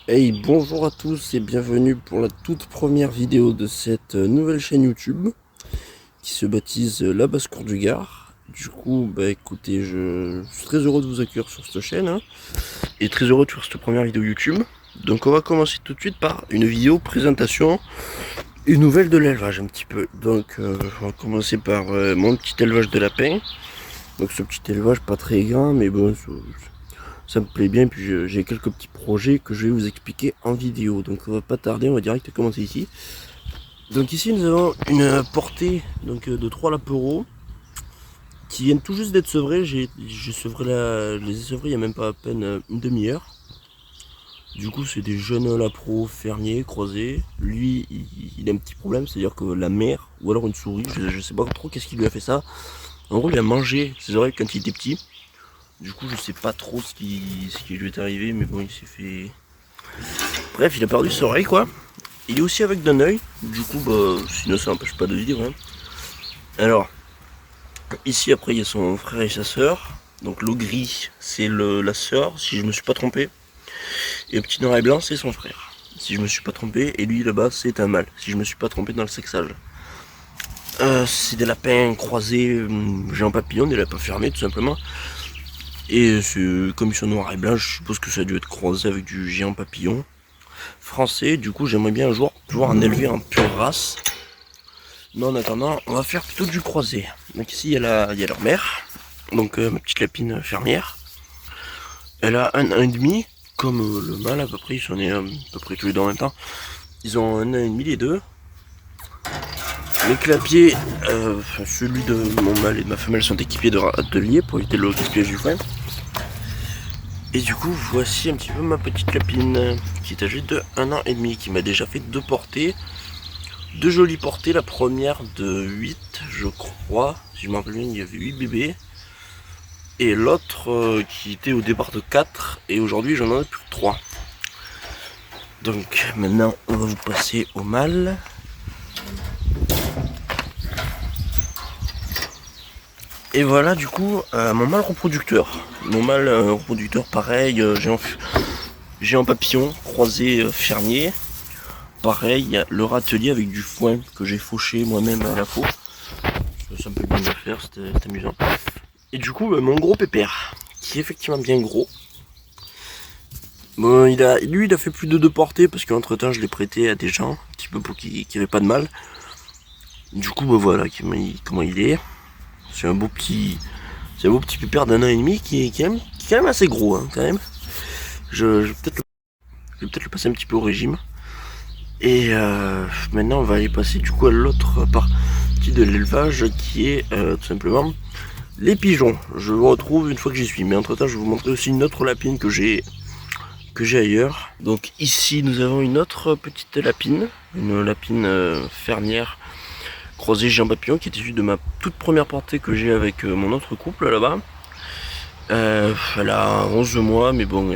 Hey, bonjour à tous et bienvenue pour la toute première vidéo de cette nouvelle chaîne YouTube qui se baptise La Basse-Cour du Gard. Du coup, bah écoutez, je suis très heureux de vous accueillir sur cette chaîne hein, et très heureux de faire cette première vidéo YouTube. Donc on va commencer tout de suite par une vidéo présentation, une nouvelle de l'élevage un petit peu. Donc on va commencer par mon petit élevage de lapins. Donc ce petit élevage pas très grand mais bon, ça me plaît bien, puis j'ai quelques petits projets que je vais vous expliquer en vidéo. Donc on va pas tarder, on va direct commencer ici. Donc ici nous avons une portée de 3 lapereaux qui viennent tout juste d'être sevrés. J'ai sevré je les ai sevrés il n'y a même pas à peine une demi-heure. Du coup c'est des jeunes lapereaux fermiers croisés. Lui il a un petit problème, c'est-à-dire que la mère, ou alors une souris, je sais pas trop qu'est-ce qui lui a fait ça. En gros il a mangé ses oreilles quand il était petit. Du coup je sais pas trop ce qui lui est arrivé, mais bon il s'est fait... Bref, il a perdu ses oreilles quoi. Il est aussi avec d'un œil, du coup bah sinon ça n'empêche pas de vivre hein. Alors, ici après il y a son frère et sa sœur. Donc l'eau gris c'est la sœur, si je me suis pas trompé. Et le petit noir et blanc c'est son frère, si je me suis pas trompé. Et lui là-bas c'est un mâle, si je me suis pas trompé dans le sexage. C'est des lapins croisés, géant papillon, des lapins fermés tout simplement. Et comme ils sont noirs et blancs, je suppose que ça a dû être croisé avec du géant papillon français. Du coup j'aimerais bien un jour pouvoir en élever en pure race. Mais en attendant, on va faire plutôt du croisé. Donc ici, il y a leur mère, donc ma petite lapine fermière. Elle a un an et demi, comme le mâle à peu près, ils sont nés à peu près tous les deux en même temps. Ils ont un an et demi les deux. Les clapiers, celui de mon mâle et de ma femelle sont équipés de râteliers pour éviter le gaspillage du foin. Et du coup, voici un petit peu ma petite lapine, qui est âgée de un an et demi, qui m'a déjà fait deux portées. Deux jolies portées, la première de 8 je crois, si je me rappelle bien il y avait 8 bébés. Et l'autre qui était au départ de 4 et aujourd'hui j'en ai plus que 3. Donc maintenant on va vous passer au mâle. Et voilà du coup mon mâle reproducteur. Mon mâle reproducteur pareil, géant papillon, croisé fermier. Pareil, il y a le râtelier avec du foin que j'ai fauché moi-même à la faux. Ça me peut bien le faire, c'est amusant. Et du coup mon gros pépère, qui est effectivement bien gros. Bon, lui, il a fait plus de deux portées parce qu'entre temps, je l'ai prêté à des gens, un petit peu pour qu'il n'ait pas de mal. Du coup, bah voilà, comment il est. C'est un beau petit, pépère d'un an et demi qui est quand même assez gros, hein, quand même. Je vais peut-être le passer un petit peu au régime. Et maintenant, on va aller passer du coup à l'autre partie de l'élevage qui est tout simplement les pigeons. Je vous retrouve une fois que j'y suis. Mais entre temps, je vais vous montrer aussi une autre lapine que j'ai ailleurs. Donc ici nous avons une autre petite lapine, une lapine fermière croisée géant papillon qui est issue de ma toute première portée que j'ai avec mon autre couple là-bas. Elle a 11 mois mais bon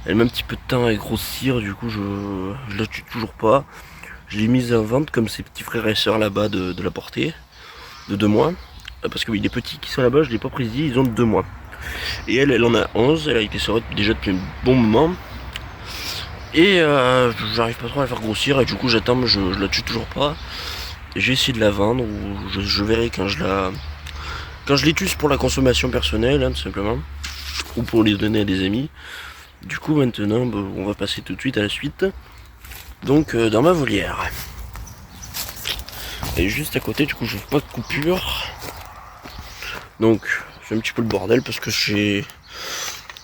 elle met un petit peu de temps à grossir, du coup je la tue toujours pas. Je l'ai mise en vente comme ses petits frères et sœurs là-bas de la portée de 2 mois. Parce que oui, les petits qui sont là-bas je l'ai pas précisé, ils ont 2 mois. Et elle en a 11, elle a été sortie déjà depuis un bon moment. Et j'arrive pas trop à la faire grossir et du coup j'attends, je la tue toujours pas. J'ai essayé de la vendre ou je verrai quand je les tue pour la consommation personnelle hein, tout simplement. Ou pour les donner à des amis. Du coup maintenant on va passer tout de suite à la suite. Donc dans ma volière. Et juste à côté du coup je fais pas de coupure. Donc c'est un petit peu le bordel parce que j'ai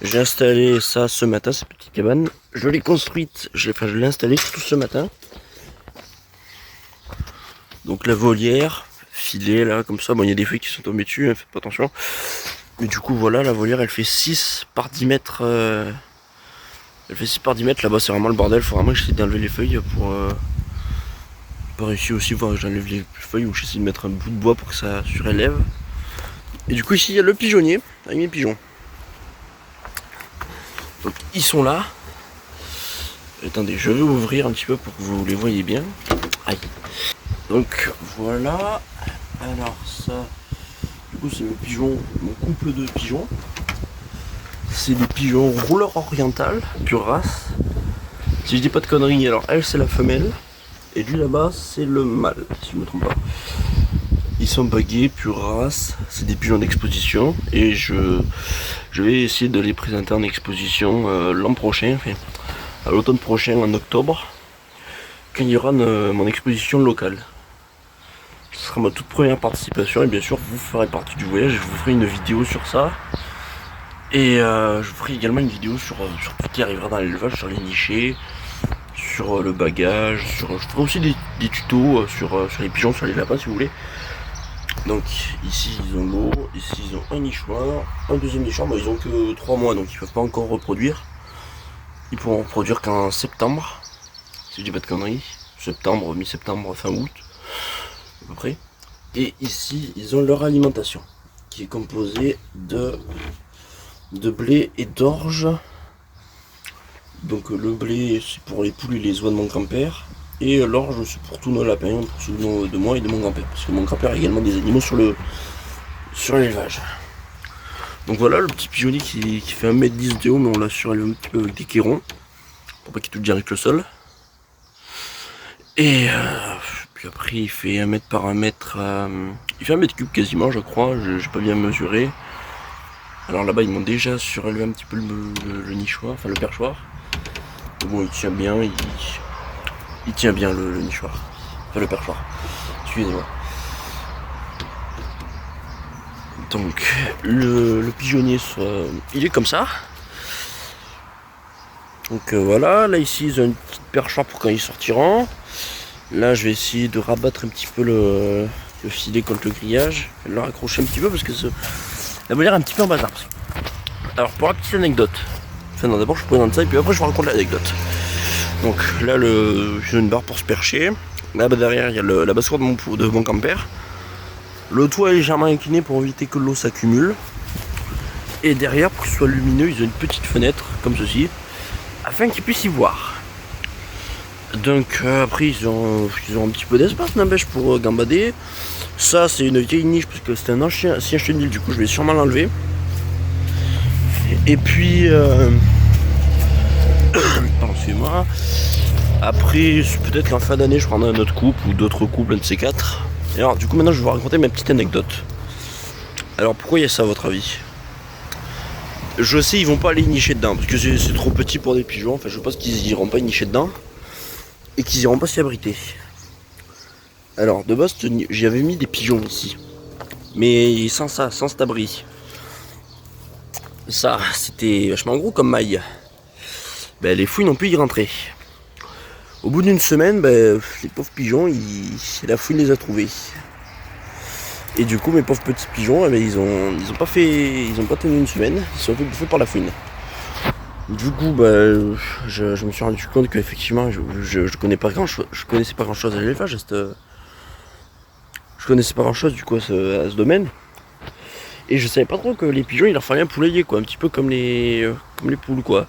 installé ça ce matin, cette petite cabane. Je l'ai construite, je l'ai installée tout ce matin. Donc la volière, filet là, comme ça, bon il y a des feuilles qui sont tombées dessus, hein, faites pas attention. Mais du coup voilà, la volière elle fait 6 par 10 mètres. Elle fait 6 par 10 mètres, là-bas c'est vraiment le bordel, faut vraiment que j'essaie d'enlever les feuilles pour... par ici aussi, voir que j'enlève les feuilles ou j'essaie de mettre un bout de bois pour que ça surélève. Et du coup ici il y a le pigeonnier avec mes pigeons. Donc ils sont là. Attendez, je vais ouvrir un petit peu pour que vous les voyez bien. Aïe. Donc voilà. Alors ça, du coup c'est mon couple de pigeons. c'est des pigeons rouleurs orientales, pure race. Si je dis pas de conneries, alors elle c'est la femelle. Et lui là-bas c'est le mâle, si je me trompe pas. Ils sont bagués, pure race, c'est des pigeons d'exposition. Et je vais essayer de les présenter en exposition l'an prochain, enfin, à l'automne prochain, en octobre, quand il y aura mon exposition locale. Ce sera ma toute première participation et bien sûr vous ferez partie du voyage, je vous ferai une vidéo sur ça. Et je vous ferai également une vidéo sur tout ce qui arrivera dans l'élevage, sur les nichés, sur le bagage, je ferai aussi des tutos sur les pigeons, sur les lapins si vous voulez. Donc ici ils ont l'eau, ici ils ont un nichoir, un deuxième nichoir, mais ils ont que 3 mois donc ils peuvent pas encore reproduire. Ils pourront reproduire qu'en septembre, si je dis pas de conneries, septembre, mi-septembre, fin août, à peu près. Et ici ils ont leur alimentation, qui est composée de blé et d'orge. Donc le blé c'est pour les poules et les oies de mon grand-père. Et l'orge c'est pour tous nos lapins, pour ceux de moi et de mon grand-père. Parce que mon grand-père a également des animaux sur l'élevage. Donc voilà le petit pigeonnier qui fait 1m10 de haut, mais on l'a surélevé un petit peu avec des quérons. Pour pas qu'il touche direct le sol. Et puis après il fait 1 mètre par 1 mètre. Il fait 1 mètre cube quasiment je crois, j'ai pas bien mesuré. Alors là-bas ils m'ont déjà surélevé un petit peu le nichoir, enfin le perchoir. Mais bon il tient bien, il tient bien le nichoir. Enfin le perchoir. Excusez-moi. Donc le pigeonnier il est comme ça. Donc voilà, là ici ils ont une petite perchoir pour quand ils sortiront. Là je vais essayer de rabattre un petit peu le filet contre le grillage. Je vais le raccrocher un petit peu parce que la volière est un petit peu en bazar. Alors pour la petite anecdote, enfin non, d'abord je présente ça et puis après je vous raconte l'anecdote. Donc là j'ai une barre pour se percher. Là-bas derrière il y a la basse-cour de mon grand-père. Le toit est légèrement incliné pour éviter que l'eau s'accumule. Et derrière pour que ce soit lumineux ils ont une petite fenêtre comme ceci, afin qu'ils puissent y voir. Donc après ils ont un petit peu d'espace n'empêche pour gambader. Ça c'est une vieille niche parce que c'est un ancien chenil, du coup je vais sûrement l'enlever. Et puis pardon, excusez-moi. Après peut-être qu'en fin d'année je prendrai un autre couple ou d'autres couples, un de ces quatre. Et alors du coup maintenant je vais vous raconter ma petite anecdote. Alors pourquoi il y a ça à votre avis? Je sais ils vont pas aller nicher dedans parce que c'est trop petit pour des pigeons. Enfin je pense qu'ils iront pas nicher dedans et qu'ils iront pas s'y abriter. Alors de base j'avais mis des pigeons ici, mais sans ça, sans cet abri. Ça c'était vachement gros comme maille. Ben, les fouines n'ont pu y rentrer. Au bout d'une semaine, ben, les pauvres pigeons, la fouine les a trouvés. Et du coup mes pauvres petits pigeons, ben, ils ont pas tenu une semaine, ils se sont fait bouffer par la fouine. Du coup ben, je me suis rendu compte qu'effectivement je connaissais pas grand chose à l'élevage, je connaissais pas grand chose du coup à ce domaine. Et je savais pas trop que les pigeons il leur fallait un poulailler quoi, un petit peu comme les poules quoi.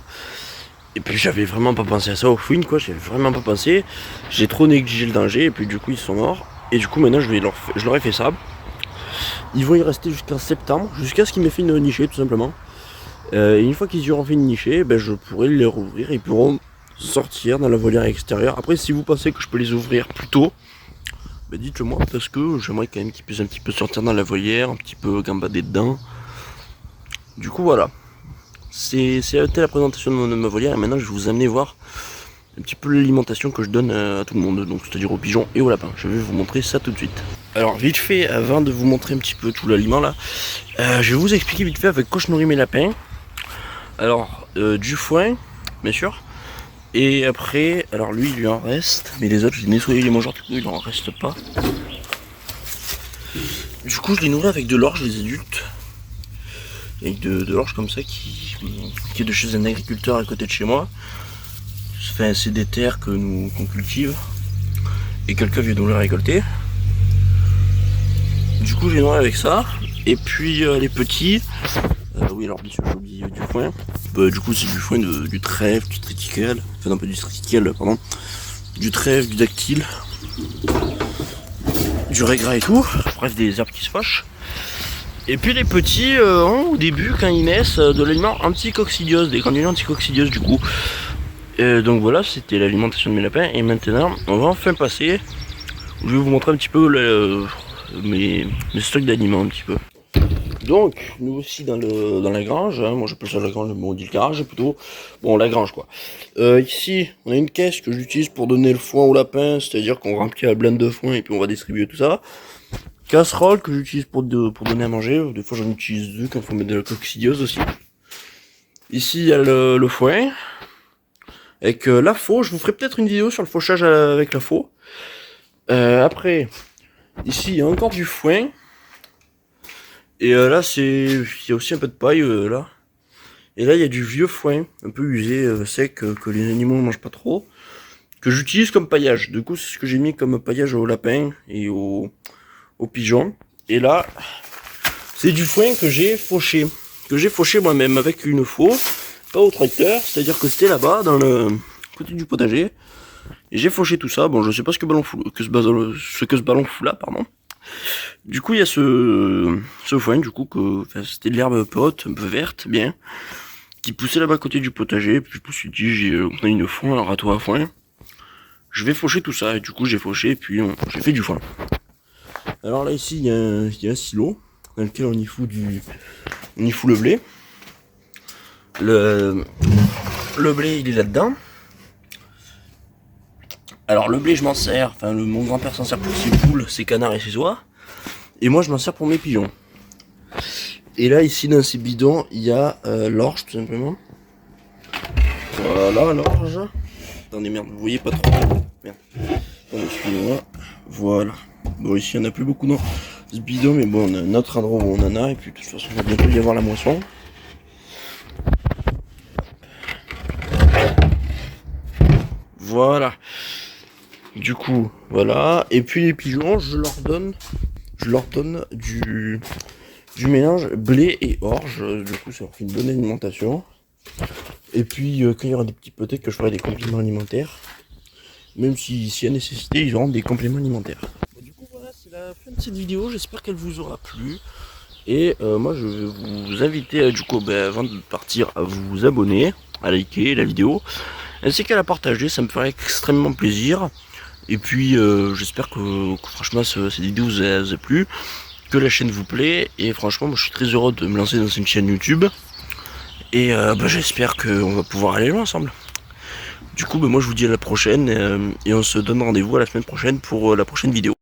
Et puis j'avais vraiment pas pensé à ça aux fouines quoi, j'avais vraiment pas pensé. J'ai trop négligé le danger et puis du coup ils sont morts. Et du coup maintenant je leur ai fait ça. Ils vont y rester jusqu'en septembre, jusqu'à ce qu'ils m'aient fait une nichée tout simplement. Et une fois qu'ils y auront fait une nichée, ben, je pourrai les rouvrir et ils pourront sortir dans la volière extérieure. Après si vous pensez que je peux les ouvrir plus tôt, ben, dites-le moi parce que j'aimerais quand même qu'ils puissent un petit peu sortir dans la volière, un petit peu gambader dedans. Du coup voilà. C'était la présentation de ma volière et maintenant je vais vous amener voir un petit peu l'alimentation que je donne à tout le monde, donc c'est-à-dire aux pigeons et aux lapins. Je vais vous montrer ça tout de suite. Alors vite fait, avant de vous montrer un petit peu tout l'aliment là, je vais vous expliquer vite fait avec quoi je nourris mes lapins. Alors du foin, bien sûr. Et après, alors lui il lui en reste, mais les autres j'ai nettoyé les mangeurs, du coup il en reste pas. Du coup je les nourris avec de l'orge les adultes. Avec de l'orge comme ça qui est de chez un agriculteur à côté de chez moi. Enfin, c'est des terres qu'on cultive et quelqu'un vient nous les récolter. Du coup j'ai nourri avec ça. Et puis les petits, oui alors bien sûr j'ai oublié du foin. Du coup c'est du foin du trèfle, du triticale, enfin non pas du triticale pardon, du trèfle, du dactyle, du régras et tout, bref des herbes qui se fâchent. Et puis les petits ont au début quand ils naissent de l'aliment anticoccidiose, des granulés anticoccidieuses du coup. Donc voilà, c'était l'alimentation de mes lapins. Et maintenant on va enfin passer. Je vais vous montrer un petit peu mes stocks d'aliments un petit peu. Donc nous aussi dans la grange, hein. Moi j'appelle ça la grange, mais on dit le garage plutôt. Bon, la grange quoi. Ici on a une caisse que j'utilise pour donner le foin aux lapins, c'est-à-dire qu'on remplit la blinde de foin et puis on va distribuer tout ça. Casserole que j'utilise pour donner à manger, des fois j'en utilise deux quand il faut mettre de la coccidiose aussi. Ici il y a le foin, avec la faux, je vous ferai peut-être une vidéo sur le fauchage avec la faux. Après, ici il y a encore du foin, et là il y a aussi un peu de paille là. Et là il y a du vieux foin, un peu usé, sec, que les animaux ne mangent pas trop, que j'utilise comme paillage. Du coup c'est ce que j'ai mis comme paillage aux lapins et aux pigeons. Et là, c'est du foin que j'ai fauché. Moi-même avec une faux, pas au tracteur, c'est-à-dire que c'était là-bas, dans le côté du potager. Et j'ai fauché tout ça. Bon, je sais pas ce que ce ballon fout là, pardon. Du coup, il y a ce foin, du coup, c'était de l'herbe un peu haute, un peu verte, bien, qui poussait là-bas à côté du potager. Puis je me suis dit, j'ai une foin, un râteau à foin. Je vais faucher tout ça. Et du coup, j'ai fauché, et puis j'ai fait du foin. Alors là ici il y a un silo dans lequel on y fout le blé. Le blé il est là-dedans. Alors le blé je m'en sers, enfin mon grand-père s'en sert pour ses poules, ses canards et ses oies. Et moi je m'en sers pour mes pigeons. Et là ici dans ces bidons il y a l'orge tout simplement. Voilà l'orge. Attendez merde, vous voyez pas trop. Merde. Attendez, excusez-moi. Voilà. Bon ici il n'y en a plus beaucoup dans ce bidon, mais bon on a un autre endroit où on en a, et puis de toute façon il va bientôt y avoir la moisson. Voilà. Du coup, voilà. Et puis les pigeons, je leur donne du mélange blé et orge. Du coup ça leur fait une bonne alimentation. Et puis quand il y aura des petits, peut-être que je ferai des compléments alimentaires. Même s'il y a nécessité, ils auront des compléments alimentaires. Du coup voilà, c'est la fin de cette vidéo, j'espère qu'elle vous aura plu. Et moi je vais vous inviter du coup avant de partir à vous abonner, à liker la vidéo, ainsi qu'à la partager, ça me ferait extrêmement plaisir. Et puis j'espère que franchement cette vidéo vous a plu, que la chaîne vous plaît, et franchement moi je suis très heureux de me lancer dans une chaîne YouTube. Et j'espère qu'on va pouvoir aller loin ensemble. Du coup moi je vous dis à la prochaine, et on se donne rendez-vous à la semaine prochaine pour la prochaine vidéo.